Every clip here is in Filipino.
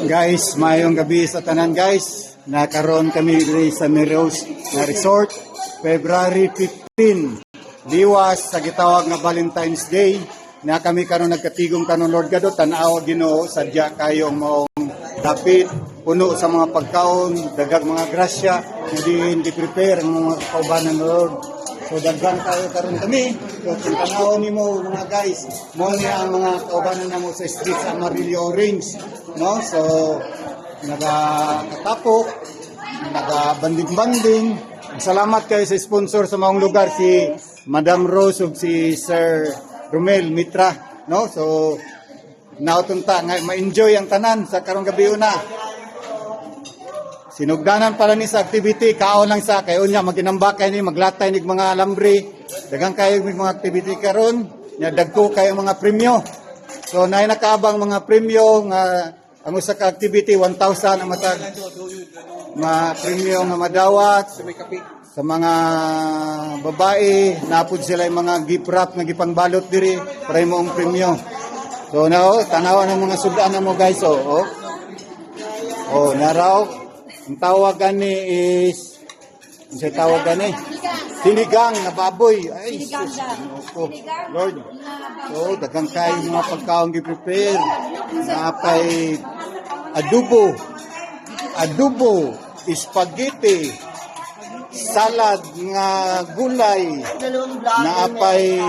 Guys, mayong gabi sa tanan guys. Nakaroon kami diri sa Meros na resort, February 15. Liwas sa gitawag nga Valentine's Day. Na kami karon nagkatigom kanon Lord God, tan-aw Ginoo sadya kayong maong dapit puno sa mga pagkaon, dagag mga grasya, hindi prepare ang mga kaubanan Lord. So daghan tayo karon kami. So kung tanawon nimo mga guys, mo ni ang mga kaubanan namo sa streets Amarillo Orange, no? So nagakatapok, nagabanding-banding. Salamat kayo sa sponsor sa mga lugar, si Madam Rose ug si Sir Romel Mitra, no? So nautunta nga ma-enjoy ang tanan sa karong gabi una. Sinugdanan pala ni sa activity, kaon lang sa kayo niya maginambakay ni maglatay ni mga lambre. Dagang kayo mga activity karon, nya dagko kayo mga premyo. So nay nakaabang mga premyo nga ang usa ka activity 1,000 ang matag premyo nga madawat sa mga babae, napud sila yung mga gift wrap nga gipangbalot diri para imong premyo. So now, tanawan ang mga sudan mo guys, naraw. Ang tawagan ni is, ang sa tawagan ni, sinigang na baboy. Ay, Lord. So, dagang kayo mga pagkaong gi-prepare. Napay adobo, spaghetti, salad nga gulay, naapay,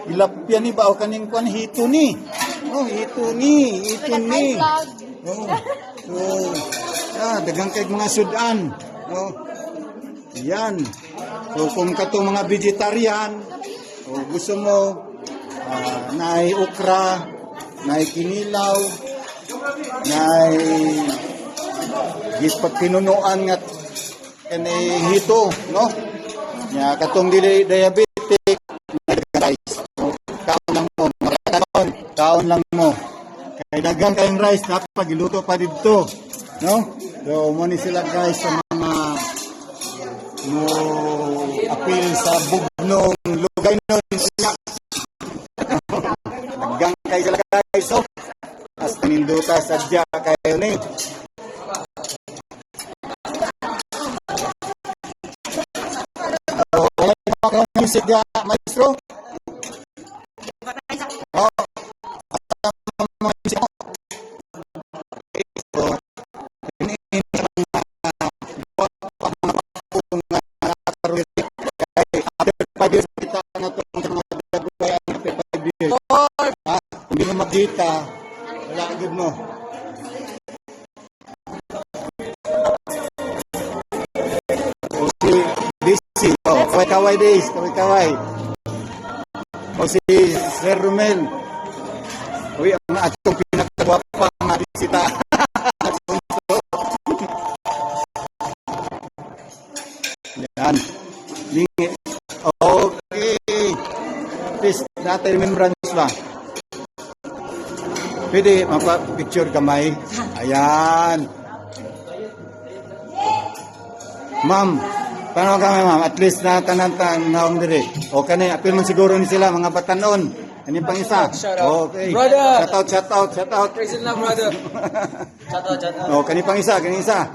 ilapyan ni ba o kaning kwan hito ni. Hito ni. Dagang kay mga sudan. Yan. So kung katong mga vegetarian, gusto mo naay okra, naay kinilaw, naay gispat pinunuan nga kani hito, no? Nya katong dili diabetic, rice. Kaon lang mo. Kay dagang kayong rice dapat giluto pa didto, no? So mo ni sila guys sa mga mo apil sa bugnong lugay nun. Dagang kay sila guys, so as ninduta sadya kayo ni. Music ya, maestro. Hindi mo magkita, wala ang good mo. Si DC, kaway-kaway days, kaway-kaway. O si Sir Romel. Uy, ang atong pinakagwapa nga bisita. Yan. Okay. Please, natin remembrance ba? Pwede mapa-picture kamay. Ayan. Ma'am, paano kami ma'am? At least na tanan-tan naong diri. O kanay, apil man siguro ni sila, mga batanon. Ano pang isa? Okay. Brother! Shout out. Praise the Lord, brother. Shout out. O, kani pang isa. Sa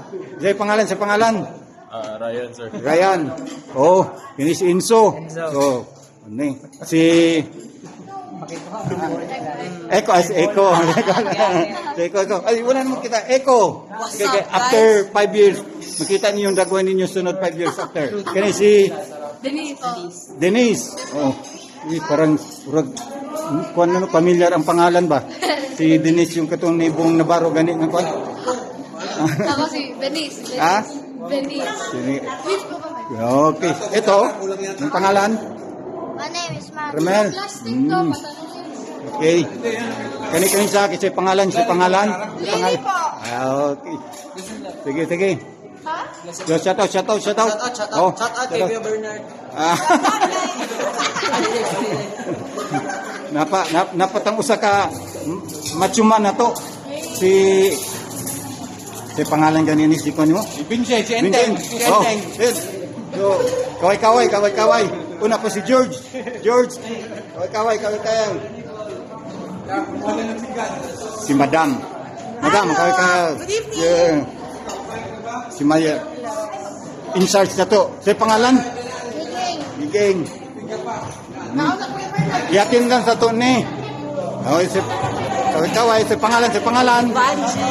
pangalan? Ryan, sir. Ryan. Kini si Inso. So, si Eko. Ay, wala naman kita. Eko. After 5 years, makita niyo yung dagwan ninyo sunod 5 years after. Kani si Denise. Parang familiar ang pangalan ba? Si Denise yung katong nibong Navarro gani nga kwan. Ako si Venice. Venice. Okay. Ito, yung pangalan? My name is Matt. Romel. Okay. Kani sa akin, sa pangalan. Lily po. Okay. Sige. Ha? Shout out. Shout out kay Kuya Bernard. Napatang usa ka machuman na to. Si pangalan ganini si ko nimo? Vincent, si Enteng. So, kaway. Una po si George. Kaway. Si Madam. Madam, kaway ka. Good evening. Yeah. Si Maya. In charge na to. Sa pangalan? Giging. Giging. Nauna ko yung Bernard. Yakin lang sa to ni. Oh, si kaway sa pangalan, sa pangalan. Banji.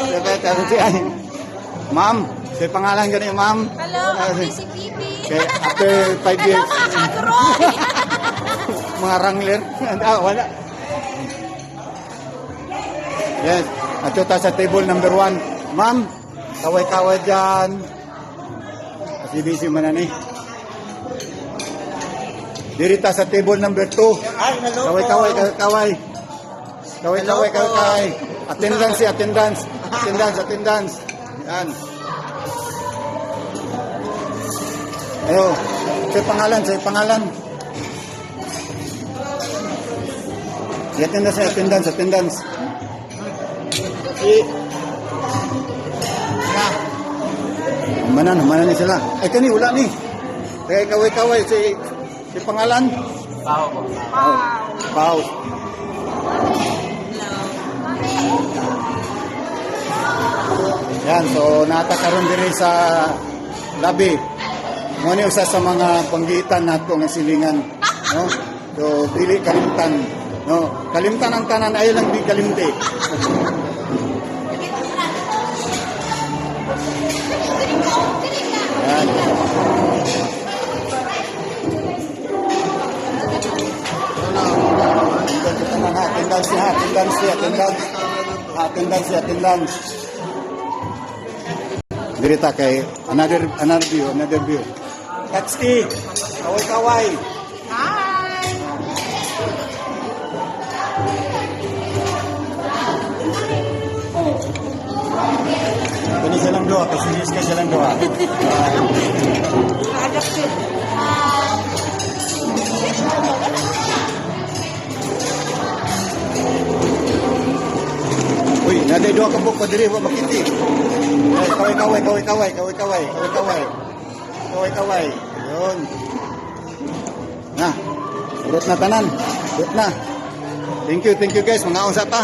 Ma'am, sa pangalan ganyan, ma'am. Hello, ako si Bibi. Okay, after 5 years. Mga wrangler. Wala. Yes. At ito sa table number 1. Ma'am, kaway-kaway dyan. Kasi busy man na ni. Dirita sa table number 2. Ay, hello Kaway-kaway, kaway-kaway. Kaway-kaway, kaway-kaway. Attendance, attendance. Attendance, attendance. Yan. Ayo, sa pangalan, sa pangalan. Attendance, attendance, attendance. Manan ni sila. Ay kani wala ni. Kaya kaway-kaway si pangalan. Pao po. Pau. Yan, so natakaroon diri sa labi. Mo ni usa sa mga panggitan nato nga silingan, no? So dili kalimtan, no? Kalimtan ang tanan ay lang di kalimti. Yan. Attendance. Dirita kay another view. Tatski, kaway-kaway. Hi. Kani silang doa, kasi ka silang doa. Adapted. Uy, naday doa ka buk pa diri wa makiti. Kaway-kaway. Kaway-kaway. Yun. Na. Urot na tanan. Urot na. Thank you guys. Mga unsa pa.